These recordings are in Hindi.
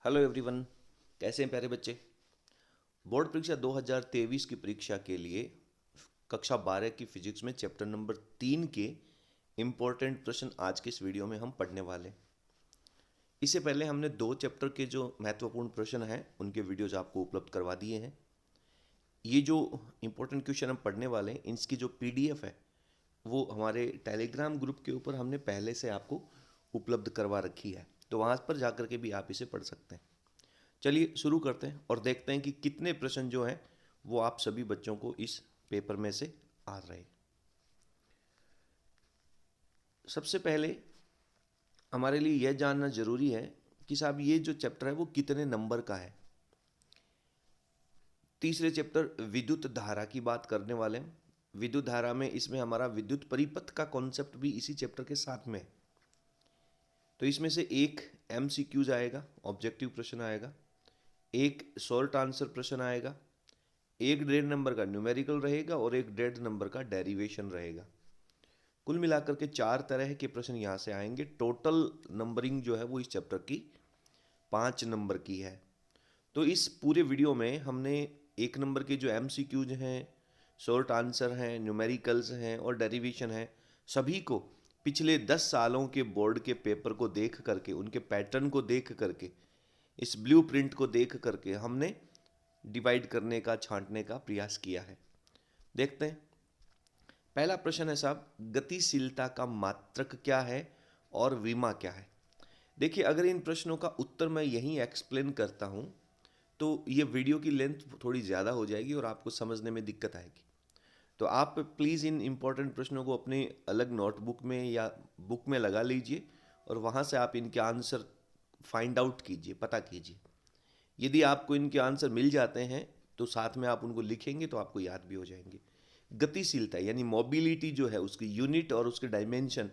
हेलो एवरीवन, कैसे हैं प्यारे बच्चे। बोर्ड परीक्षा 2023 की परीक्षा के लिए कक्षा 12 की फिजिक्स में चैप्टर नंबर 3 के इम्पोर्टेंट प्रश्न आज के इस वीडियो में हम पढ़ने वाले हैं। इससे पहले हमने 2 चैप्टर के जो महत्वपूर्ण प्रश्न हैं उनके वीडियोज आपको उपलब्ध करवा दिए हैं। ये जो इम्पोर्टेंट क्वेश्चन हम पढ़ने वाले हैं इसकी जो PDF है वो हमारे टेलीग्राम ग्रुप के ऊपर हमने पहले से आपको उपलब्ध करवा रखी है, तो वहाँ पर जा कर के भी आप इसे पढ़ सकते हैं। चलिए शुरू करते हैं और देखते हैं कि कितने प्रश्न जो हैं वो आप सभी बच्चों को इस पेपर में से आ रहे हैं। सबसे पहले हमारे लिए यह जानना जरूरी है कि साहब ये जो चैप्टर है वो कितने नंबर का है। तीसरे चैप्टर विद्युत धारा की बात करने वाले हैं। विद्युत धारा में इसमें हमारा विद्युत परिपथ का कॉन्सेप्ट भी इसी चैप्टर के साथ में है। तो इसमें से एक MCQs आएगा, ऑब्जेक्टिव प्रश्न आएगा, एक शॉर्ट आंसर प्रश्न आएगा, एक 1.5 नंबर का न्यूमेरिकल रहेगा और एक 1.5 नंबर का डेरिवेशन रहेगा। कुल मिलाकर के 4 तरह के प्रश्न यहाँ से आएंगे। टोटल नंबरिंग जो है वो इस चैप्टर की 5 नंबर की है। तो इस पूरे वीडियो में हमने 1 नंबर के जो MCQs हैं, शॉर्ट आंसर हैं, न्यूमेरिकल्स हैं और डेरिवेशन हैं, सभी को पिछले 10 सालों के बोर्ड के पेपर को देख करके, उनके पैटर्न को देख करके, इस ब्लूप्रिंट को देख करके हमने डिवाइड करने का, छांटने का प्रयास किया है। देखते हैं। पहला प्रश्न है साहब, गतिशीलता का मात्रक क्या है और विमा क्या है। देखिए, अगर इन प्रश्नों का उत्तर मैं यहीं एक्सप्लेन करता हूं तो ये वीडियो की लेंथ थोड़ी ज़्यादा हो जाएगी और आपको समझने में दिक्कत आएगी। तो आप प्लीज़ इन इम्पोर्टेंट प्रश्नों को अपने अलग नोटबुक में या बुक में लगा लीजिए और वहाँ से आप इनके आंसर फाइंड आउट कीजिए, पता कीजिए। यदि आपको इनके आंसर मिल जाते हैं तो साथ में आप उनको लिखेंगे तो आपको याद भी हो जाएंगे। गतिशीलता यानी मोबिलिटी जो है, उसकी यूनिट और उसके डायमेंशन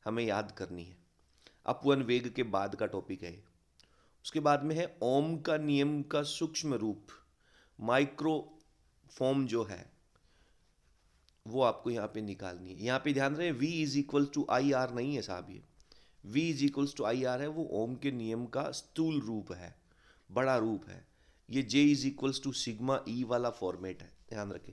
हमें याद करनी है। अपवन वेग के बाद का टॉपिक है। उसके बाद में है ओम का नियम का सूक्ष्म रूप, माइक्रो फॉर्म जो है वो आपको यहाँ पे निकालनी है। यहाँ पे ध्यान रहे V is equal to I R नहीं है साहब, ये V is equals to I R है, वो ओम के नियम का स्थूल रूप है, बड़ा रूप है। ये J is equals to sigma E वाला फॉर्मेट है, ध्यान रखें।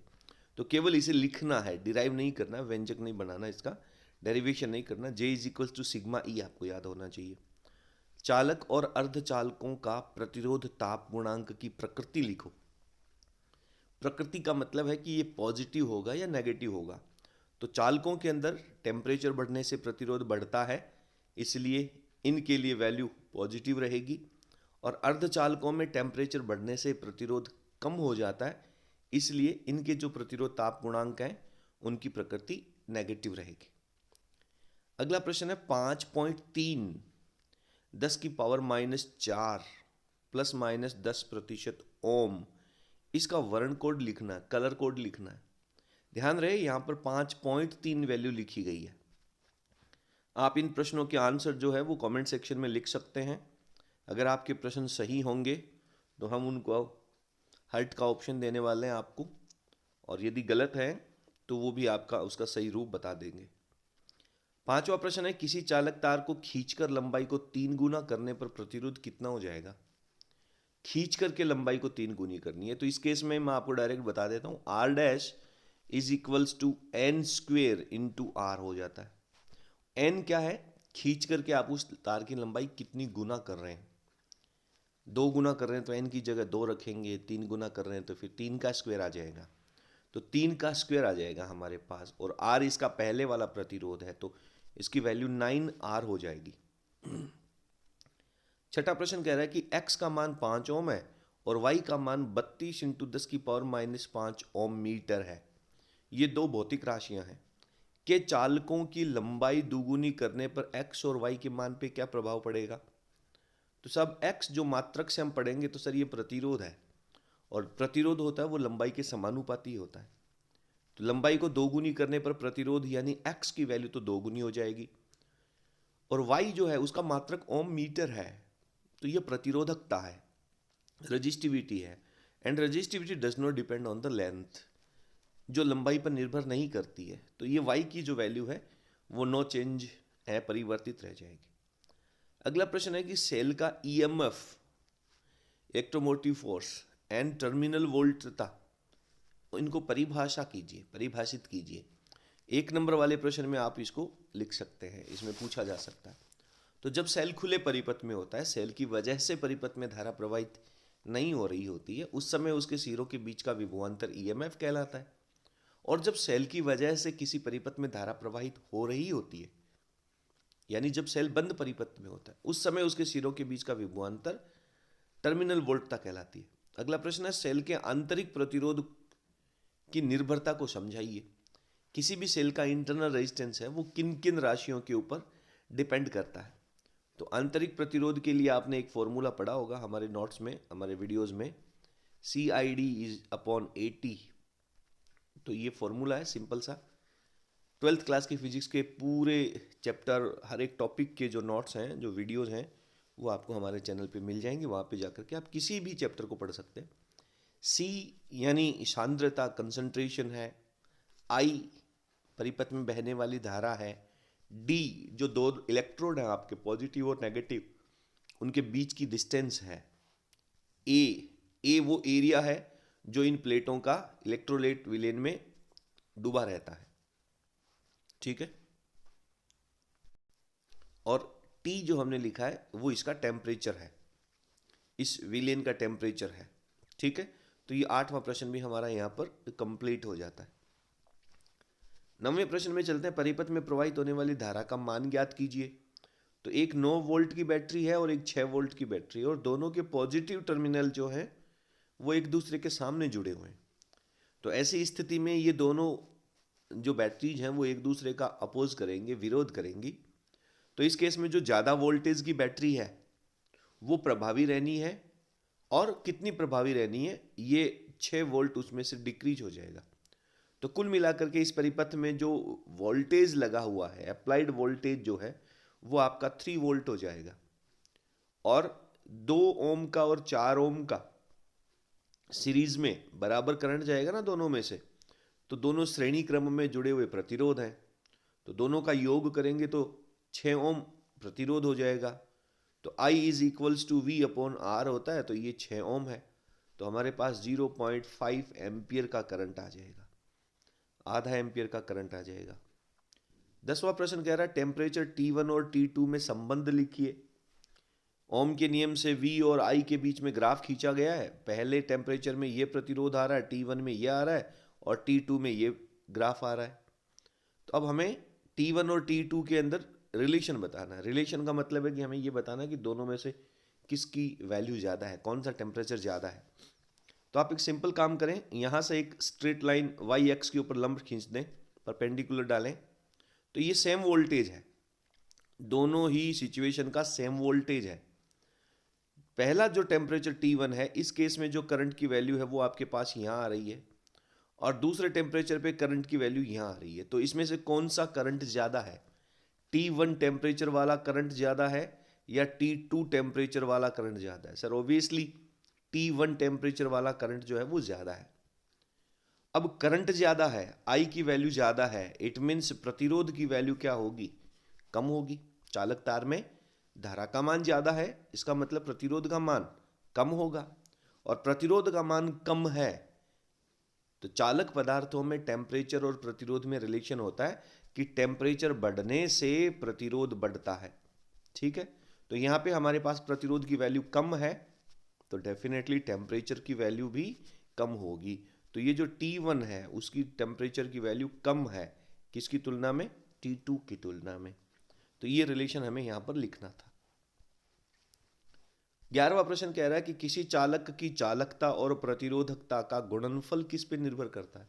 तो केवल इसे लिखना है, डिराइव नहीं करना, व्यंजक नहीं बनाना, इसका डेरिवेशन नहीं करना। J is equals to sigma E आपको याद होना चाहिए। चालक और अर्धचालकों का प्रतिरोध ताप गुणांक की प्रकृति लिखो। प्रकृति का मतलब है कि ये पॉजिटिव होगा या नेगेटिव होगा। तो चालकों के अंदर टेम्परेचर बढ़ने से प्रतिरोध बढ़ता है, इसलिए इनके लिए वैल्यू पॉजिटिव रहेगी। और अर्धचालकों में टेम्परेचर बढ़ने से प्रतिरोध कम हो जाता है, इसलिए इनके जो प्रतिरोध ताप गुणांक हैं उनकी प्रकृति नेगेटिव रहेगी। अगला प्रश्न है 5.3 10⁻⁻⁴ प्लस माइनस 10% ओम। इसका वर्ण कोड लिखना है, कलर कोड लिखना है। ध्यान रहे यहाँ पर 5.3 वैल्यू लिखी गई है। आप इन प्रश्नों के आंसर जो है वो कमेंट सेक्शन में लिख सकते हैं। अगर आपके प्रश्न सही होंगे तो हम उनको हर्ट का ऑप्शन देने वाले हैं आपको, और यदि गलत है तो वो भी आपका उसका सही रूप बता देंगे। 5वां प्रश्न है, किसी चालक तार को खींचकर लंबाई को 3 गुना करने पर प्रतिरोध कितना हो जाएगा। खींच करके लंबाई को 3 गुनी करनी है, तो इस केस में मैं आपको डायरेक्ट बता देता हूँ, R dash is equals to N square into R हो जाता है। N क्या है, खींच करके आप उस तार की लंबाई कितनी गुना कर रहे हैं। 2 गुना कर रहे हैं तो N की जगह 2 रखेंगे, 3 गुना कर रहे हैं तो फिर 3 का स्क्वायर आ जाएगा, तो 3 का स्क्वायर आ जाएगा हमारे पास। और R इसका पहले वाला प्रतिरोध है तो इसकी वैल्यू 9R हो जाएगी। छठा प्रश्न कह रहा है कि x का मान 5 ओम है और y का मान 32 इंटू 10⁻⁻5 ओम मीटर है। ये दो भौतिक राशियां हैं कि चालकों की लंबाई दुगुनी करने पर x और y के मान पे क्या प्रभाव पड़ेगा। तो सब x जो मात्रक से हम पढ़ेंगे तो सर ये प्रतिरोध है, और प्रतिरोध होता है वो लंबाई के समानुपाती होता है। तो लंबाई को 2 गुनी करने पर प्रतिरोध यानी x की वैल्यू तो 2 गुनी हो जाएगी, और y जो है उसका मात्रक ओम मीटर है, तो ये प्रतिरोधकता है, रजिस्टिविटी है। And resistivity does not depend on the length, जो लंबाई पर निर्भर नहीं करती है। तो ये y की जो वैल्यू है वो नो चेंज है, परिवर्तित रह जाएगी। अगला प्रश्न है कि सेल का EMF electromotive force and terminal वोल्टता, इनको परिभाषित कीजिए। 1 नंबर वाले प्रश्न में आप इसको लिख सकते हैं, इसमें पूछा जा सकता है। तो जब सेल खुले परिपथ में होता है, सेल की वजह से परिपथ में धारा प्रवाहित नहीं हो रही होती है, उस समय उसके सिरों के बीच का विभवांतर ईएमएफ कहलाता है। और जब सेल की वजह से किसी परिपथ में धारा प्रवाहित हो रही होती है, यानी जब सेल बंद परिपथ में होता है, उस समय उसके सिरों के बीच का विभवांतर टर्मिनल वोल्टता कहलाती है। अगला प्रश्न है, सेल के आंतरिक प्रतिरोध की निर्भरता को समझाइए। किसी भी सेल का इंटरनल रेजिस्टेंस है वो किन किन राशियों के ऊपर डिपेंड करता है। तो आंतरिक प्रतिरोध के लिए आपने एक फॉर्मूला पढ़ा होगा हमारे नोट्स में, हमारे वीडियोस में, CID/80। तो ये फॉर्मूला है सिंपल सा। 12th क्लास की फिजिक्स के पूरे चैप्टर, हर एक टॉपिक के जो नोट्स हैं, जो वीडियोस हैं, वो आपको हमारे चैनल पे मिल जाएंगे। वहाँ पे जाकर के आप किसी भी चैप्टर को पढ़ सकते हैं। C यानी सांद्रता, कंसंट्रेशन है। I परिपथ में बहने वाली धारा है। D जो 2 इलेक्ट्रोड हैं आपके, पॉजिटिव और नेगेटिव, उनके बीच की डिस्टेंस है। A वो एरिया है जो इन प्लेटों का इलेक्ट्रोलाइट विलेन में डूबा रहता है, ठीक है। और T जो हमने लिखा है वो इसका टेम्परेचर है, इस विलेन का टेम्परेचर है, ठीक है। तो ये 8वां प्रश्न भी हमारा यहाँ पर कंप्लीट हो जाता है। 9वें प्रश्न में चलते हैं। परिपथ में प्रवाहित होने वाली धारा का मान ज्ञात कीजिए। तो एक 9 वोल्ट की बैटरी है और एक 6 वोल्ट की बैटरी है, और दोनों के पॉजिटिव टर्मिनल जो है वो एक दूसरे के सामने जुड़े हुए हैं। तो ऐसी स्थिति में ये दोनों जो बैटरीज हैं वो एक दूसरे का अपोज करेंगे, विरोध करेंगी। तो इस केस में जो ज़्यादा वोल्टेज की बैटरी है वो प्रभावी रहनी है, और कितनी प्रभावी रहनी है, ये 6 वोल्ट उसमें से डिक्रीज हो जाएगा। तो कुल मिलाकर के इस परिपथ में जो वोल्टेज लगा हुआ है, अप्लाइड वोल्टेज जो है, वो आपका 3 वोल्ट हो जाएगा। और 2 ओम का और 4 ओम का सीरीज में बराबर करंट जाएगा ना दोनों में से, तो दोनों श्रेणी क्रम में जुड़े हुए प्रतिरोध हैं, तो दोनों का योग करेंगे तो 6 ओम प्रतिरोध हो जाएगा। तो I = V/R होता है, तो ये 6 ओम है। तो हमारे पास 0.5 एम्पियर का करंट आ जाएगा, आधा एम्पियर का करंट आ जाएगा। 10वां प्रश्न कह रहा है टेम्परेचर T1 और T2 में संबंध लिखिए। ओम के नियम से V और I के बीच में ग्राफ खींचा गया है। पहले टेम्परेचर में ये प्रतिरोध आ रहा है, T1 में ये आ रहा है, और T2 में ये ग्राफ आ रहा है। तो अब हमें T1 और T2 के अंदर रिलेशन बताना है। रिलेशन का मतलब है कि हमें ये बताना है कि दोनों में से किसकी वैल्यू ज़्यादा है, कौन सा टेम्परेचर ज़्यादा है। तो आप एक सिंपल काम करें, यहाँ से एक स्ट्रेट लाइन y के ऊपर लंब खींच दें, परपेंडिकुलर डालें, तो ये सेम वोल्टेज है, दोनों ही सिचुएशन का सेम वोल्टेज है। पहला जो टेम्परेचर T1 है, इस केस में जो करंट की वैल्यू है वो आपके पास यहाँ आ रही है, और दूसरे टेम्परेचर पे करंट की वैल्यू यहाँ आ रही है। तो इसमें से कौन सा करंट ज़्यादा है, T1 टेम्परेचर वाला करंट ज़्यादा है या T2 टेम्परेचर वाला करंट ज़्यादा है? सर ऑब्वियसली T1 टेम्परेचर वाला करंट जो है वो ज़्यादा है। अब करंट ज़्यादा है, I की वैल्यू ज़्यादा है, इट मीन्स प्रतिरोध की वैल्यू क्या होगी, कम होगी। चालक तार में धारा का मान ज़्यादा है, इसका मतलब प्रतिरोध का मान कम होगा, और प्रतिरोध का मान कम है तो चालक पदार्थों में टेम्परेचर और प्रतिरोध में रिलेशन होता है कि टेम्परेचर बढ़ने से प्रतिरोध बढ़ता है, ठीक है। तो यहाँ पे हमारे पास प्रतिरोध की वैल्यू कम है, तो डेफिनेटली टेम्परेचर की वैल्यू भी कम होगी। तो ये जो T1 है उसकी टेम्परेचर की वैल्यू कम है, किसकी तुलना में, T2 की तुलना में। तो ये रिलेशन हमें यहाँ पर लिखना था। 11वां प्रश्न कह रहा है कि किसी चालक की चालकता और प्रतिरोधकता का गुणनफल किस पे निर्भर करता है।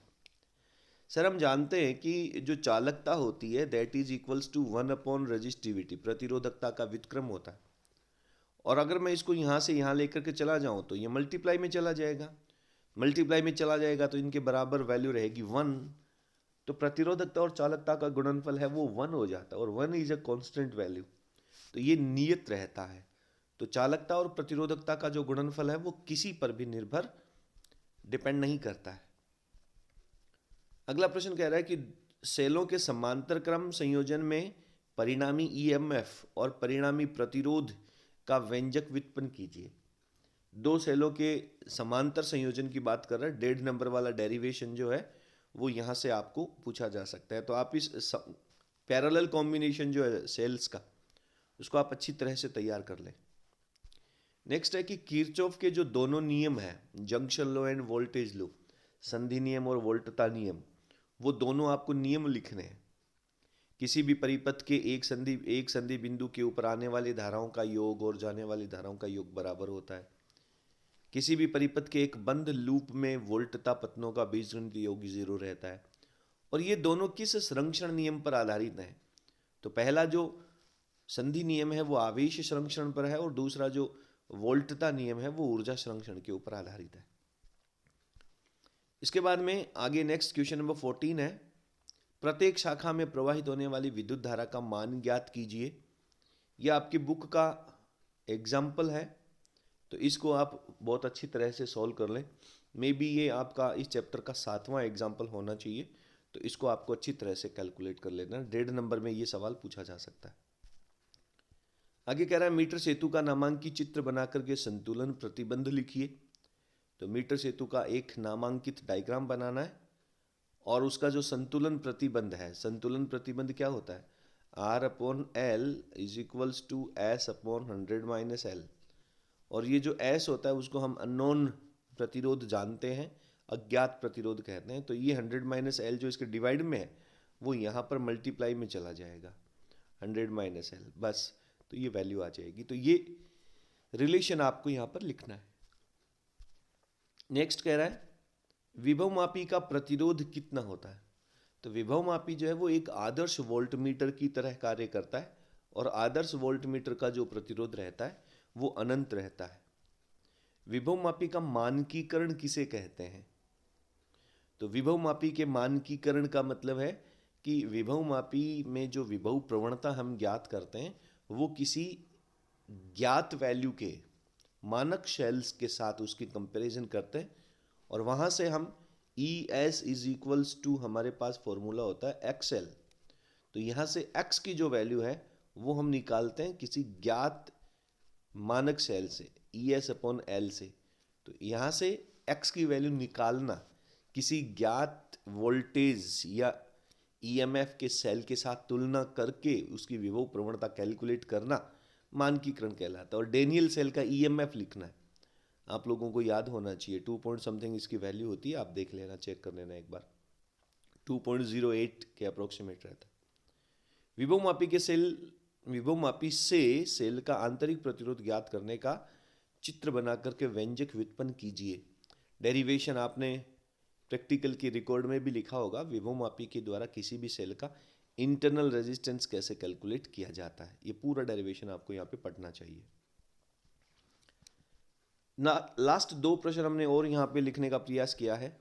सर हम जानते हैं कि जो चालकता होती है that is equals to 1 resistivity, प्रतिरोधकता का व्युत्क्रम होता है। और अगर मैं इसको यहाँ से यहाँ लेकर के चला जाऊँ तो ये मल्टीप्लाई में चला जाएगा, मल्टीप्लाई में चला जाएगा तो इनके बराबर वैल्यू रहेगी 1। तो प्रतिरोधकता और चालकता का गुणनफल है वो 1 हो जाता है, और 1 इज अ कांस्टेंट वैल्यू, तो ये नियत रहता है। तो चालकता और प्रतिरोधकता का जो गुणनफल है वो किसी पर भी निर्भर डिपेंड नहीं करता है। अगला प्रश्न कह रहा है कि सेलों के समांतर क्रम संयोजन में परिणामी ईएमएफ और परिणामी प्रतिरोध का व्यंजक व्युत्पन्न कीजिए। दो सेलों के समांतर संयोजन की बात कर रहा है, 1.5 नंबर वाला डेरिवेशन जो है वो यहाँ से आपको पूछा जा सकता है। तो आप इस पैरेलल कॉम्बिनेशन जो है सेल्स का, उसको आप अच्छी तरह से तैयार कर लें। नेक्स्ट है कि किरचॉफ के जो दोनों नियम हैं, junction law end voltage law, संधि नियम और वोल्टता नियम, वो दोनों आपको नियम लिखने हैं। किसी भी परिपथ के एक संधि बिंदु के ऊपर आने वाली धाराओं का योग और जाने वाली धाराओं का योग बराबर होता है। किसी भी परिपथ के एक बंद लूप में वोल्टता पतनों का बीजगणितीय योग 0 रहता है। और ये दोनों किस संरक्षण नियम पर आधारित हैं? तो पहला जो संधि नियम है वो आवेश संरक्षण पर है, और दूसरा जो वोल्टता नियम है वो ऊर्जा संरक्षण के ऊपर आधारित है। इसके बाद में आगे नेक्स्ट क्वेश्चन नंबर 14 है, प्रत्येक शाखा में प्रवाहित होने वाली विद्युत धारा का मान ज्ञात कीजिए। यह आपकी बुक का एग्जाम्पल है, तो इसको आप बहुत अच्छी तरह से सॉल्व कर लें। मे बी ये आपका इस चैप्टर का 7वां एग्जाम्पल होना चाहिए, तो इसको आपको अच्छी तरह से कैलकुलेट कर लेना। 1.5 नंबर में ये सवाल पूछा जा सकता है। आगे कह रहा है मीटर सेतु का नामांकित चित्र बनाकर के संतुलन प्रतिबंध लिखिए। तो मीटर सेतु का एक नामांकित डायग्राम बनाना है, और उसका जो संतुलन प्रतिबंध है, संतुलन प्रतिबंध क्या होता है? R/L is equals to S/100 - L। और ये जो S होता है उसको हम अननोन प्रतिरोध जानते हैं, अज्ञात प्रतिरोध कहते हैं। तो ये 100 - L जो इसके डिवाइड में है वो यहाँ पर मल्टीप्लाई में चला जाएगा, 100 - L, बस। तो ये वैल्यू आ जाएगी। तो ये रिलेशन आपको यहाँ पर लिखना है। नेक्स्ट कह रहा है विभवमापी का प्रतिरोध कितना होता है? तो विभवमापी जो है वो एक आदर्श वोल्टमीटर की तरह कार्य करता है, और आदर्श वोल्टमीटर का जो प्रतिरोध रहता है वो अनंत रहता है। विभवमापी का मानकीकरण किसे कहते हैं? तो विभवमापी के मानकीकरण का मतलब है कि विभवमापी में जो विभव प्रवणता हम ज्ञात करते हैं वो किसी ज्ञात वैल्यू के मानक शेल्स के साथ उसकी कंपैरिजन करते हैं, और वहाँ से हम ES इज इक्वल्स टू, हमारे पास फॉर्मूला होता है XL। तो यहाँ से X की जो वैल्यू है वो हम निकालते हैं किसी ज्ञात मानक सेल से, ES/L से। तो यहाँ से X की वैल्यू निकालना, किसी ज्ञात वोल्टेज या EMF के सेल के साथ तुलना करके उसकी विभव प्रवणता कैलकुलेट करना मानकीकरण कहलाता है। और डेनियल सेल का EMF लिखना है, आप लोगों को याद होना चाहिए, 2 पॉइंट समथिंग इसकी वैल्यू होती है, आप देख लेना, चेक कर लेना एक बार, 2.08 के अप्रोक्सीमेट रहता है। विभवमापी से सेल का आंतरिक प्रतिरोध ज्ञात करने का चित्र बना करके व्यंजक व्युत्पन्न कीजिए। डेरिवेशन आपने प्रैक्टिकल की रिकॉर्ड में भी लिखा होगा, विभवमापी के द्वारा किसी भी सेल का इंटरनल रेजिस्टेंस कैसे कैलकुलेट किया जाता है। ये पूरा डेरिवेशन आपको यहाँ पे पढ़ना चाहिए ना। लास्ट 2 प्रश्न हमने और यहाँ पे लिखने का प्रयास किया है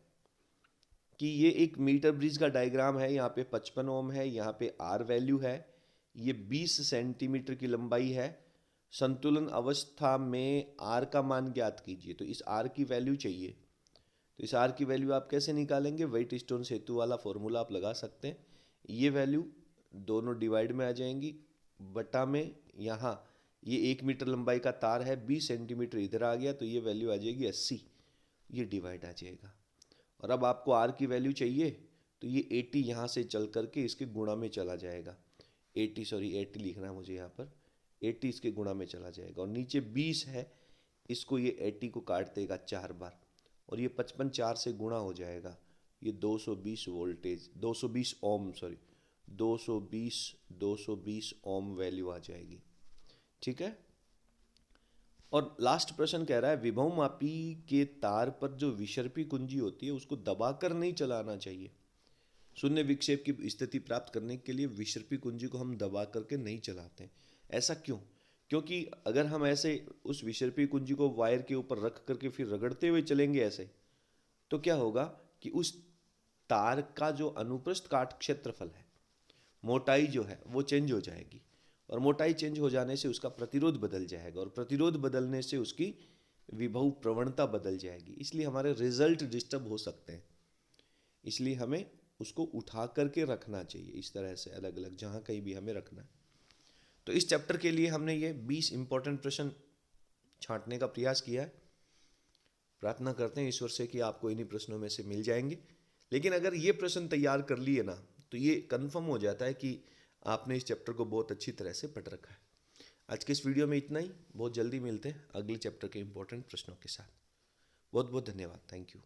कि ये एक मीटर ब्रिज का डायग्राम है, यहाँ पे 55 ओम है, यहाँ पे R वैल्यू है, ये 20 सेंटीमीटर की लंबाई है। संतुलन अवस्था में R का मान ज्ञात कीजिए। तो इस R की वैल्यू चाहिए। तो इस R की वैल्यू आप कैसे निकालेंगे? व्हाइट स्टोन सेतु वाला फॉर्मूला आप लगा सकते हैं। ये वैल्यू दोनों डिवाइड में आ जाएंगी, बटा में यहाँ ये 1 मीटर लंबाई का तार है, 20 सेंटीमीटर इधर आ गया, तो ये वैल्यू आ जाएगी 80, ये डिवाइड आ जाएगा। और अब आपको R की वैल्यू चाहिए, तो ये 80 यहाँ से चल करके इसके गुणा में चला जाएगा। 80 लिखना है मुझे यहाँ पर, 80 इसके गुणा में चला जाएगा। और नीचे 20 है, इसको ये 80 को काट देगा 4 बार, और ये 55 4 से गुणा हो जाएगा। ये 220 वोल्टेज 220 ओम 220 ओम वैल्यू आ जाएगी। ठीक है। और लास्ट प्रश्न कह रहा है विभवमापी के तार पर जो विसर्पी कुंजी होती है उसको दबाकर नहीं चलाना चाहिए। शून्य विक्षेप की स्थिति प्राप्त करने के लिए विसर्पी कुंजी को हम दबा करके नहीं चलाते। ऐसा क्यों? क्योंकि अगर हम ऐसे उस विसर्पी कुंजी को वायर के ऊपर रख करके फिर रगड़ते हुए चलेंगे ऐसे, तो क्या होगा कि उस तार का जो अनुप्रस्थ काट क्षेत्रफल है, मोटाई जो है वो चेंज हो जाएगी, और मोटाई चेंज हो जाने से उसका प्रतिरोध बदल जाएगा, और प्रतिरोध बदलने से उसकी विभव प्रवणता बदल जाएगी। इसलिए हमारे रिजल्ट डिस्टर्ब हो सकते हैं। इसलिए हमें उसको उठा करके रखना चाहिए, इस तरह से अलग अलग जहाँ कहीं भी हमें रखना है। तो इस चैप्टर के लिए हमने ये 20 इंपॉर्टेंट प्रश्न छांटने का प्रयास किया है। प्रार्थना करते हैं ईश्वर से कि आपको इन्हीं प्रश्नों में से मिल जाएंगे। लेकिन अगर ये प्रश्न तैयार कर लिए ना, तो ये कन्फर्म हो जाता है कि आपने इस चैप्टर को बहुत अच्छी तरह से पढ़ रखा है। आज के इस वीडियो में इतना ही। बहुत जल्दी मिलते हैं अगले चैप्टर के इंपॉर्टेंट प्रश्नों के साथ। बहुत बहुत धन्यवाद। Thank you.